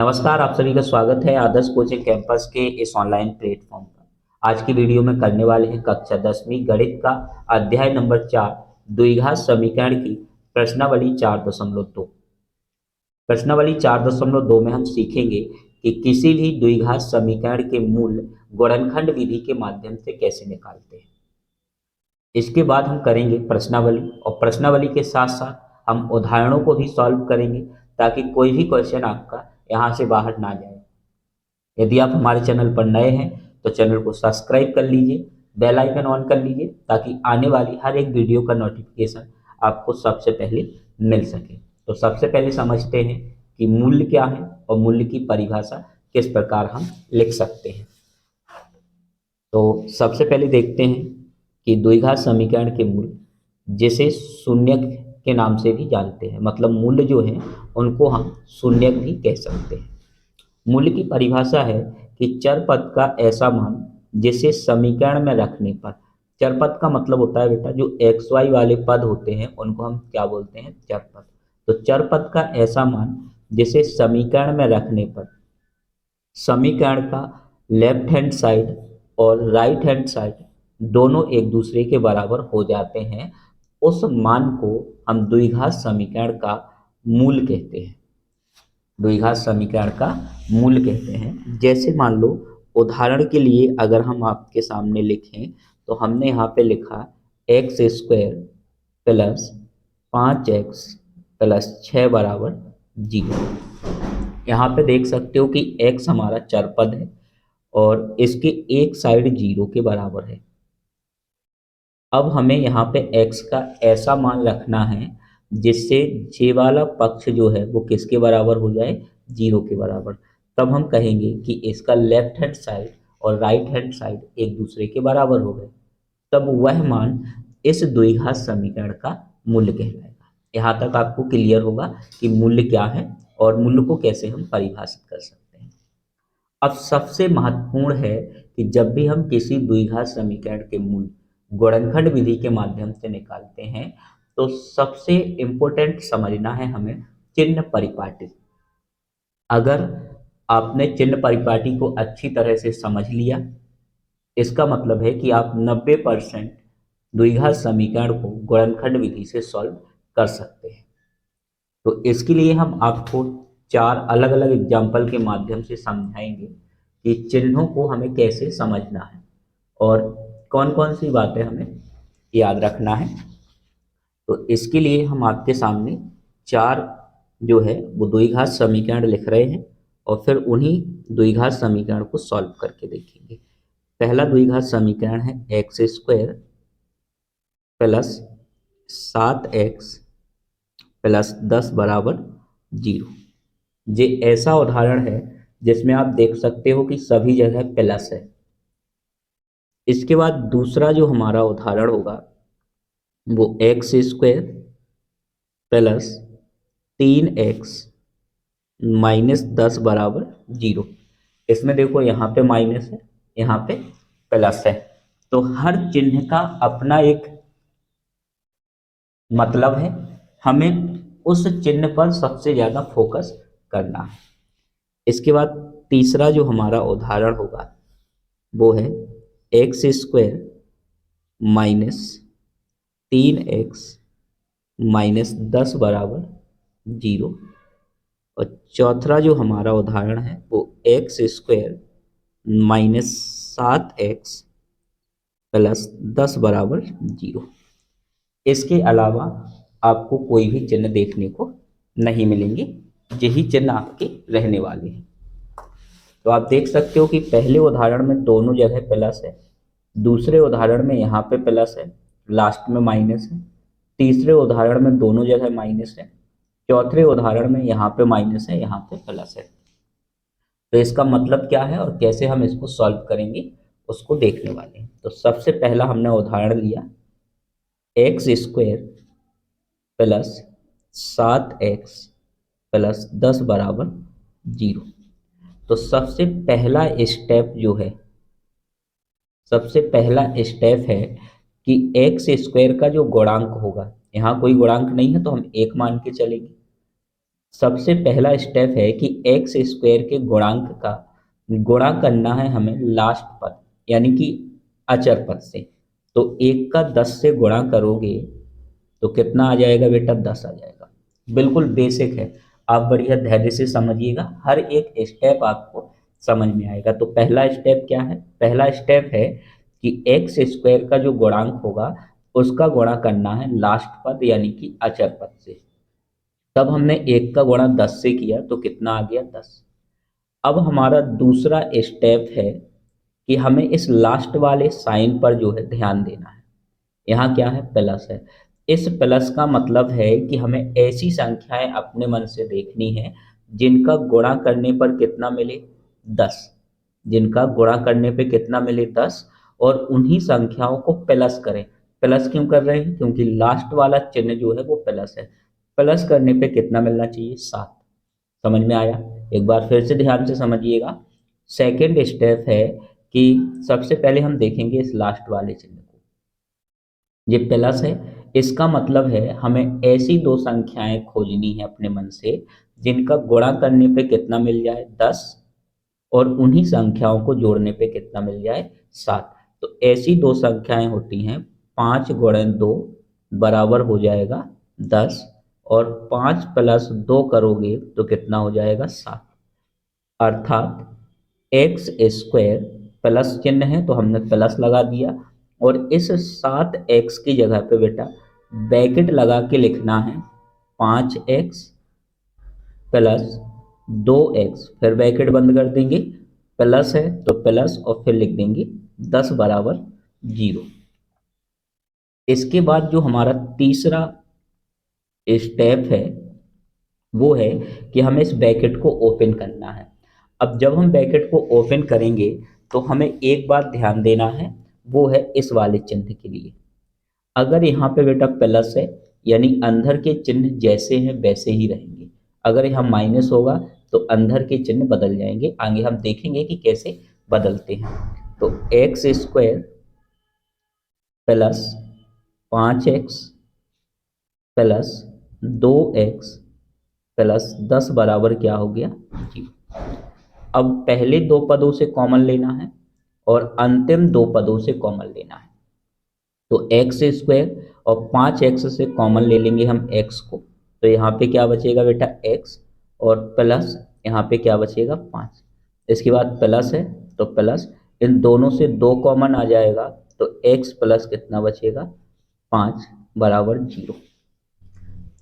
नमस्कार, आप सभी का स्वागत है आदर्श कोचिंग कैंपस के इस ऑनलाइन प्लेटफॉर्म पर। आज की वीडियो में करने वाले हैं कक्षा 10वीं गणित का अध्याय नंबर 4 द्विघात समीकरण की प्रश्नावली 4.2। प्रश्नावली 4.2 में हम सीखेंगे कि किसी भी द्विघात समीकरण के मूल गुणनखंड विधि के माध्यम से कैसे निकालते हैं। इसके बाद हम करेंगे प्रश्नावली और प्रश्नावली के साथ साथ हम उदाहरणों को भी सॉल्व करेंगे ताकि कोई भी क्वेश्चन आपका यहाँ से बाहर ना जाए। यदि आप हमारे चैनल पर नए हैं तो चैनल को सब्सक्राइब कर लीजिए, बेल आइकन ऑन कर लीजिए ताकि आने वाली हर एक वीडियो का नोटिफिकेशन आपको सबसे पहले मिल सके। तो सबसे पहले समझते हैं कि मूल्य क्या है और मूल्य की परिभाषा किस प्रकार हम लिख सकते हैं। तो सबसे पहले देखते हैं कि द्विघात समीकरण के मूल जिसे शून्यक के नाम से भी जानते हैं, मतलब मूल्य जो है उनको हम शून्यक भी कह सकते हैं। मूल्य की परिभाषा है कि चर पद का ऐसा मान जिसे समीकरण में रखने पर, चर पद का मतलब होता है बेटा जो एक्स वाई वाले पद होते हैं उनको हम क्या बोलते हैं, चर पद। तो चर पद का ऐसा मान जिसे समीकरण में रखने पर समीकरण का लेफ्ट हैंड साइड और राइट हैंड साइड दोनों एक दूसरे के बराबर हो जाते हैं, उस मान को हम द्विघात समीकरण का मूल कहते हैं। द्विघात समीकरण का मूल कहते हैं। जैसे मान लो उदाहरण के लिए अगर हम आपके सामने लिखें तो हमने यहाँ पे लिखा x square plus 5x plus 6 बराबर 0। यहाँ पे देख सकते हो कि x हमारा चर पद है और इसके एक साइड 0 के बराबर है। अब हमें यहाँ पे x का ऐसा मान रखना है जिससे जे वाला पक्ष जो है वो किसके बराबर हो जाए, 0 के बराबर। तब हम कहेंगे कि इसका लेफ्ट हैंड साइड और राइट हैंड साइड एक दूसरे के बराबर हो गए, तब वह मान इस द्विघात समीकरण का मूल्य कहलाएगा। यहाँ तक आपको क्लियर होगा कि मूल्य क्या है और मूल्य को कैसे हम परिभाषित कर सकते हैं। अब सबसे महत्वपूर्ण है कि जब भी हम किसी द्विघात समीकरण के मूल गुणनखंड विधि के माध्यम से निकालते हैं तो सबसे इम्पोर्टेंट समझना है हमें चिन्ह परिपाटी। अगर आपने चिन्ह परिपाटी को अच्छी तरह से समझ लिया, इसका मतलब है कि आप 90% द्विघात समीकरण को गुणनखंड विधि से सॉल्व कर सकते हैं। तो इसके लिए हम आपको 4 अलग अलग एग्जाम्पल के माध्यम से समझाएंगे कि चिन्हों को हमें कैसे समझना है और कौन कौन सी बातें हमें याद रखना है। तो इसके लिए हम आपके सामने 4 जो है वो द्विघात समीकरण लिख रहे हैं और फिर उन्हीं द्विघात समीकरण को सॉल्व करके देखेंगे। पहला द्विघात समीकरण है x square plus 7x plus 10 बराबर 0। ये ऐसा उदाहरण है जिसमें आप देख सकते हो कि सभी जगह प्लस है। इसके बाद दूसरा जो हमारा उदाहरण होगा वो x square plus 3x minus 10 बराबर 0। इसमें देखो यहाँ पे माइनस है, यहाँ पे प्लस है, तो हर चिन्ह का अपना एक मतलब है, हमें उस चिन्ह पर सबसे ज़्यादा फोकस करना है। इसके बाद तीसरा जो हमारा उदाहरण होगा वो है x square minus 3x minus 10 बराबर 0। और चौथा जो हमारा उदाहरण है वो x square minus 7x plus 10 बराबर 0। इसके अलावा आपको कोई भी चिन्ह देखने को नहीं मिलेंगे, यही चिन्ह आपके रहने वाले हैं। तो आप देख सकते हो कि पहले उदाहरण में दोनों जगह प्लस है, दूसरे उदाहरण में यहाँ पे प्लस है, लास्ट में माइनस है, तीसरे उदाहरण में दोनों जगह माइनस है, चौथे उदाहरण में यहाँ पे माइनस है, यहाँ पे प्लस है। तो इसका मतलब क्या है और कैसे हम इसको सॉल्व करेंगे उसको देखने वाले हैं। तो सबसे पहला हमने उदाहरण लिया x square plus 7x plus 10 बराबर 0। तो सबसे पहला स्टेप जो है, सबसे पहला स्टेप है कि एक्स स्क्वायर का जो गुणांक होगा, यहाँ कोई गुणांक नहीं है तो हम 1 मान के चलेंगे। सबसे पहला स्टेप है कि एक्स स्क्वायर के गुणांक का गुणा करना है हमें लास्ट पद यानी कि अचर पद से। तो 1 का 10 से गुणा करोगे तो कितना आ जाएगा बेटा, 10 आ जाएगा। बिल्कुल बेसिक है, आप बढ़िया धैर्य से समझिएगा, हर एक स्टेप आपको समझ में आएगा। तो पहला स्टेप क्या है, पहला स्टेप है कि एक्स स्क्वायर का जो गुणांक होगा उसका गुणा करना है लास्ट पद यानी कि अचर पद से। तब हमने 1 का गुणा 10 से किया तो कितना आ गया, 10। अब हमारा दूसरा स्टेप है कि हमें इस लास्ट वाले साइन पर जो है ध्यान देना है। यहाँ क्या है, प्लस है। इस प्लस का मतलब है कि हमें ऐसी संख्याएं अपने मन से देखनी है जिनका गुणा करने पर कितना मिले, 10। जिनका गुणा करने पे कितना मिले, 10। और उन्हीं संख्याओं को प्लस करें। प्लस क्यों कर रहे हैं, क्योंकि लास्ट वाला चिन्ह जो है वो प्लस है। प्लस करने पे कितना मिलना चाहिए, 7। समझ में आया, एक बार फिर से ध्यान से समझिएगा। सेकेंड स्टेप है कि सबसे पहले हम देखेंगे इस लास्ट वाले चिन्ह को, ये प्लस है। इसका मतलब है हमें ऐसी दो संख्याएं खोजनी है अपने मन से जिनका गुणा करने पे कितना मिल जाए, 10। और उन्हीं संख्याओं को जोड़ने पे कितना मिल जाए, 7। तो ऐसी दो संख्याएं होती हैं, 5 × 2 बराबर हो जाएगा 10। और 5 + 2 करोगे तो कितना हो जाएगा, 7। अर्थात एक्स स्क्वायर प्लस चिन्ह है तो हमने प्लस लगा दिया, और इस 7x की जगह पे बेटा ब्रैकेट लगा के लिखना है 5x प्लस 2x, फिर ब्रैकेट बंद कर देंगे, प्लस है तो प्लस और फिर लिख देंगे 10 बराबर 0। इसके बाद जो हमारा तीसरा स्टेप है वो है कि हमें इस ब्रैकेट को ओपन करना है। अब जब हम ब्रैकेट को ओपन करेंगे तो हमें एक बात ध्यान देना है, वो है इस वाले चिन्ह के लिए। अगर यहाँ पे बेटा प्लस है यानी अंदर के चिन्ह जैसे हैं वैसे ही रहेंगे। अगर यहाँ माइनस होगा तो अंदर के चिन्ह बदल जाएंगे, आगे हम देखेंगे कि कैसे बदलते हैं। तो x square plus 5x plus 2x plus 10 बराबर क्या हो गया, 0। अब पहले दो पदों से कॉमन लेना है और अंतिम दो पदों से कॉमन लेना है। तो एक्स स्क्वायर और 5x से कॉमन ले लेंगे हम x को, तो यहाँ पे क्या बचेगा बेटा, x। और प्लस यहाँ पे क्या बचेगा, 5। इसके बाद प्लस है तो प्लस, इन दोनों से 2 कॉमन आ जाएगा तो x प्लस कितना बचेगा, 5 बराबर 0।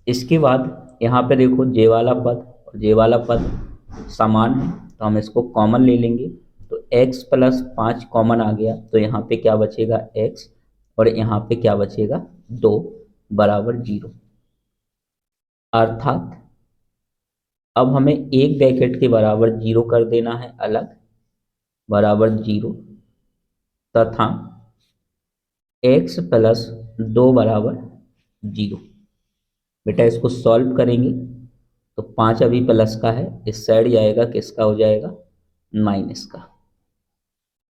इसके बाद यहाँ पे देखो जे वाला पद और जे वाला पद समान है तो हम इसको कॉमन ले लेंगे। तो x प्लस 5 कॉमन आ गया तो यहाँ पे क्या बचेगा, x। और यहाँ पे क्या बचेगा, 2 बराबर 0। अर्थात अब हमें एक ब्रैकेट के बराबर 0 कर देना है अलग, बराबर 0, तथा x प्लस 2 बराबर 0। बेटा इसको सॉल्व करेंगे तो 5 अभी प्लस का है, इस साइड जाएगा किसका हो जाएगा, माइनस का,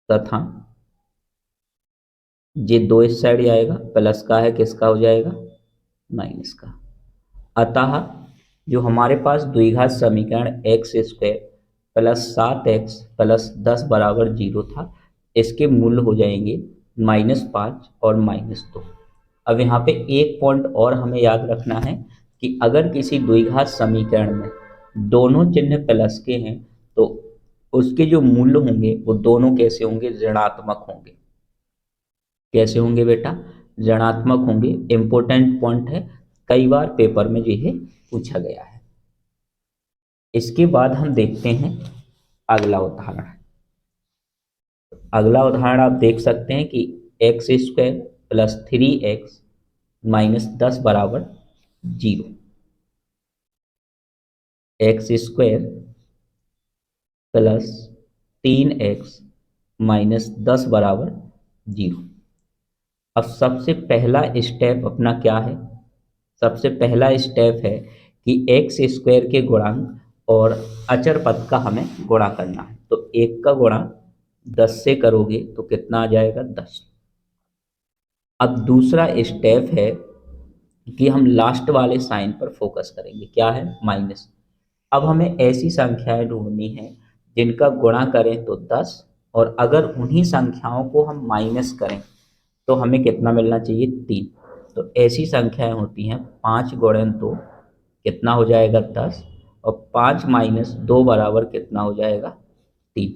तथा ये 2 इस साइड आएगा, प्लस का है किसका हो जाएगा, माइनस का। अतः जो हमारे पास द्विघात समीकरण x square plus 7x plus 10 बराबर 0 था, इसके मूल्य हो जाएंगे -5 और -2। अब यहाँ पे एक पॉइंट और हमें याद रखना है कि अगर किसी द्विघात समीकरण में दोनों चिन्ह प्लस के हैं तो उसके जो मूल्य होंगे वो दोनों कैसे होंगे, ऋणात्मक होंगे। कैसे होंगे बेटा, ऋणात्मक होंगे। इंपॉर्टेंट पॉइंट है, कई बार पेपर में यह पूछा गया है। इसके बाद हम देखते हैं अगला उदाहरण। अगला उदाहरण आप देख सकते हैं कि x square plus 3x minus 10 बराबर 0। X square plus 3x minus 10 बराबर 0। अब सबसे पहला स्टेप अपना क्या है, सबसे पहला स्टेप है कि एक्स स्क्वायर के गुणांक और अचर पद का हमें गुणा करना है। तो 1 का गुणा 10 से करोगे तो कितना आ जाएगा, 10। अब दूसरा स्टेप है कि हम लास्ट वाले साइन पर फोकस करेंगे, क्या है, माइनस। अब हमें ऐसी संख्याएं ढूंढनी है जिनका गुणा करें तो 10, और अगर उन्हीं संख्याओं को हम माइनस करें तो हमें कितना मिलना चाहिए, 3। तो ऐसी संख्याएं होती हैं 5 गुणन 2 कितना हो जाएगा, 10, और 5 माइनस 2 बराबर कितना हो जाएगा, 3।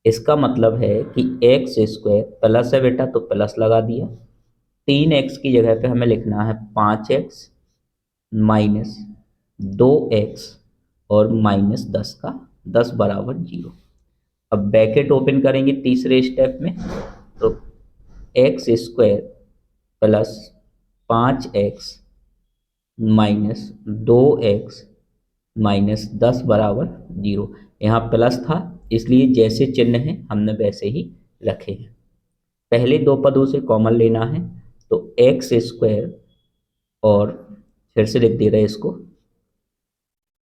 इसका मतलब है कि एक्स स्क्वायर प्लस है बेटा, तो प्लस लगा दिया। 3x की जगह पे हमें लिखना है 5x माइनस 2x और माइनस 10 का 10 बराबर 0। अब ब्रैकेट ओपन करेंगे तीसरे स्टेप में, तो x square plus 5x minus 2x minus 10 बराबर 0। यहाँ प्लस था इसलिए जैसे चिन्ह है हमने वैसे ही रखे हैं। पहले दो पदों से कॉमन लेना है, तो एक्स स्क्वायर और फिर से लिख दे रहे हैं इसको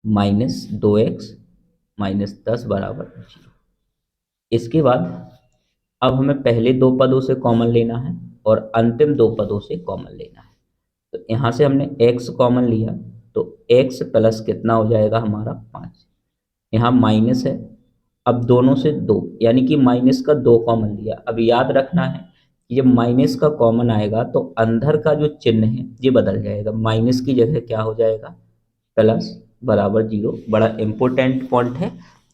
माइनस 2x माइनस 10 बराबर 0। इसके बाद अब हमें पहले दो पदों से कॉमन लेना है और अंतिम दो पदों से कॉमन लेना है। तो यहाँ से हमने x कॉमन लिया, तो x प्लस कितना हो जाएगा हमारा 5। यहाँ माइनस है, अब दोनों से 2 यानी कि माइनस का 2 कॉमन लिया। अब याद रखना है कि जब माइनस का कॉमन आएगा तो अंदर का जो चिन्ह है ये बदल जाएगा, माइनस की जगह क्या हो जाएगा, प्लस बराबर 0। बड़ा इंपॉर्टेंट पॉइंट है,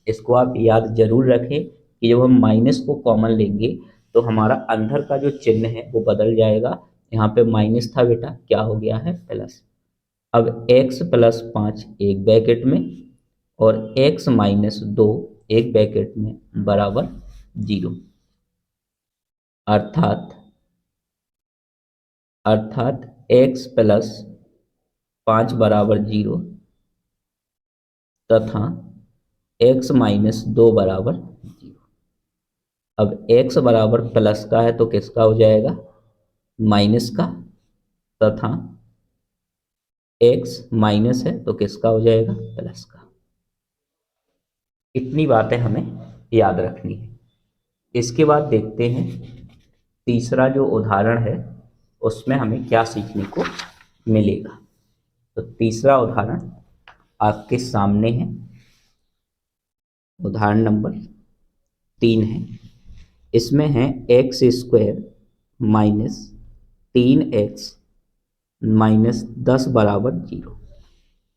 इसको आप याद जरूर रखें कि जब हम माइनस को कॉमन लेंगे तो हमारा अंदर का जो चिन्ह है वो बदल जाएगा। यहाँ पे माइनस था बेटा, क्या हो गया है, प्लस। अब x प्लस 5 एक ब्रैकेट में और x माइनस 2 एक ब्रैकेट में बराबर 0। अर्थात अर्थात x प्लस 5 बराबर 0 तथा x माइनस 2 बराबर 0। अब x बराबर प्लस का है तो किसका हो जाएगा, माइनस का, तथा x माइनस है तो किसका हो जाएगा, प्लस का। इतनी बातें हमें याद रखनी है। इसके बाद देखते हैं तीसरा जो उदाहरण है उसमें हमें क्या सीखने को मिलेगा। तो तीसरा उदाहरण आपके सामने है, उदाहरण नंबर 3 है। इसमें है x square minus 3x minus 10 बराबर 0।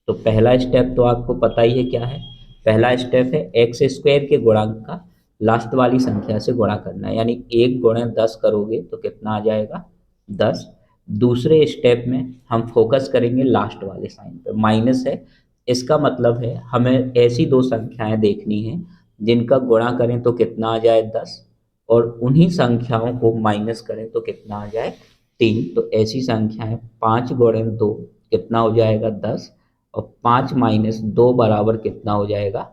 तो पहला स्टेप तो आपको पता ही है क्या है, पहला स्टेप है एक्स स्क्वायर के गुणांक का लास्ट वाली संख्या से गुणा करना है, यानी 1 गुणे 10 करोगे तो कितना आ जाएगा, 10। दूसरे स्टेप में हम फोकस करेंगे लास्ट वाले साइन पे, माइनस है, इसका मतलब है हमें ऐसी दो संख्याएं देखनी है जिनका गुणा करें तो कितना आ जाए, 10, और उन्हीं संख्याओं को माइनस करें तो कितना आ जाए, 3। तो ऐसी संख्याएं 5 गुणे 2 कितना हो जाएगा, 10, और 5 माइनस 2 बराबर कितना हो जाएगा,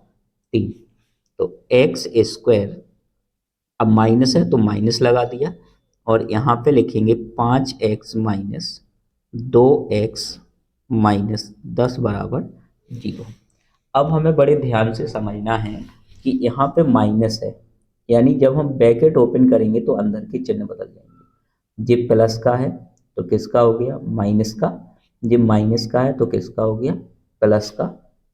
3। तो एक्स स्क्वायर, अब माइनस है तो माइनस लगा दिया, और यहाँ पे लिखेंगे 5x माइनस 2x माइनस 10 बराबर 0। अब हमें बड़े ध्यान से समझना है कि यहाँ पे माइनस है, यानी जब हम ब्रैकेट ओपन करेंगे तो अंदर के चिन्ह बदल जाएंगे। ये प्लस का है तो किसका हो गया, माइनस का। ये माइनस का है तो किसका हो गया, प्लस का।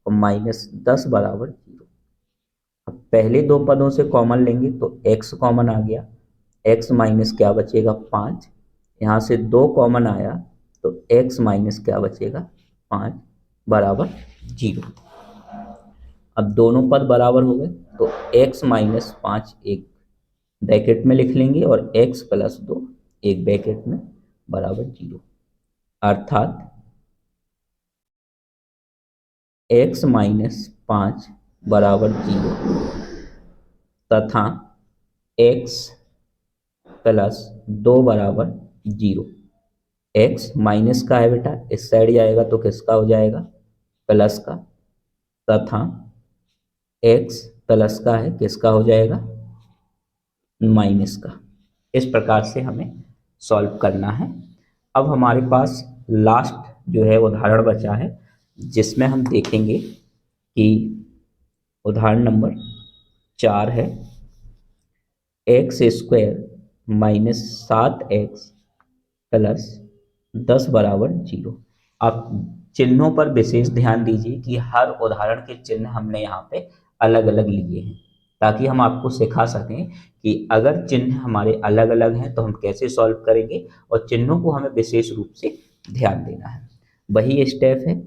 और माइनस 10 बराबर 0। अब पहले दो पदों से कॉमन लेंगे तो x कॉमन आ गया, x माइनस क्या बचेगा, 5। यहाँ से 2 कॉमन आया तो x माइनस क्या बचेगा, 5 बराबर 0। अब दोनों पद बराबर हो गए तो x माइनस 5 एक ब्रैकेट में लिख लेंगे और x प्लस 2 एक ब्रैकेट में बराबर 0। अर्थात x माइनस 5 बराबर 0 तथा x प्लस 2 बराबर 0। x माइनस का है बेटा, इस साइड जाएगा तो किसका हो जाएगा, प्लस का, तथा x प्लस का है किसका हो जाएगा, माइनस का। इस प्रकार से हमें सॉल्व करना है। अब हमारे पास लास्ट जो है उदाहरण बचा है जिसमें हम देखेंगे कि उदाहरण नंबर 4 है, x square minus 7x plus 10 बराबर 0। आप चिन्हों पर विशेष ध्यान दीजिए कि हर उदाहरण के चिन्ह हमने यहाँ पे अलग अलग लिए हैं, ताकि हम आपको सिखा सकें कि अगर चिन्ह हमारे अलग अलग हैं तो हम कैसे सॉल्व करेंगे, और चिन्हों को हमें विशेष रूप से ध्यान देना है। वही स्टेप है,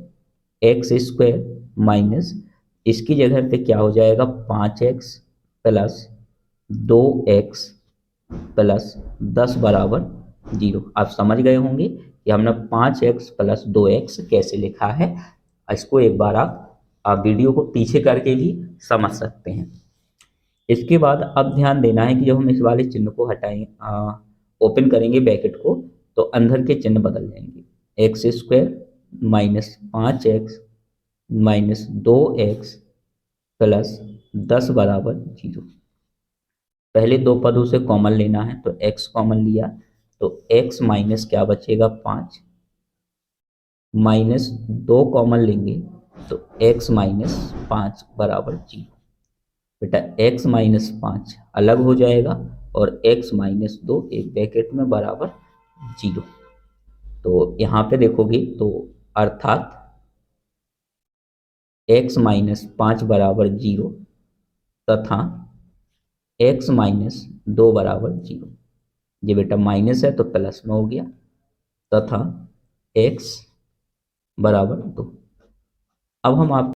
एक्स स्क्वायर माइनस, इसकी जगह पे क्या हो जाएगा, 5x प्लस 2x प्लस 10 बराबर 0। आप समझ गए होंगे कि हमने 5x प्लस 2x कैसे लिखा है। इसको एक बार आप वीडियो को पीछे करके भी समझ सकते हैं। इसके बाद अब ध्यान देना है कि जब हम इस वाले चिन्ह को हटाएं, ओपन करेंगे ब्रैकेट को, तो अंदर के चिन्ह बदल जाएंगे। X square minus 5x minus 2x plus 10 बराबर 0। पहले दो पदों से कॉमन लेना है, तो x कॉमन लिया तो x माइनस क्या बचेगा, 5 माइनस 2 कॉमन लेंगे तो x माइनस 5 बराबर 0। बेटा x माइनस 5 अलग हो जाएगा और x माइनस 2 एक ब्रैकेट में बराबर 0। तो यहाँ पे देखोगे तो अर्थात x माइनस 5 बराबर 0 तथा x माइनस 2 बराबर 0। ये बेटा माइनस है तो प्लस में हो गया, तथा x बराबर 2। अब हम आप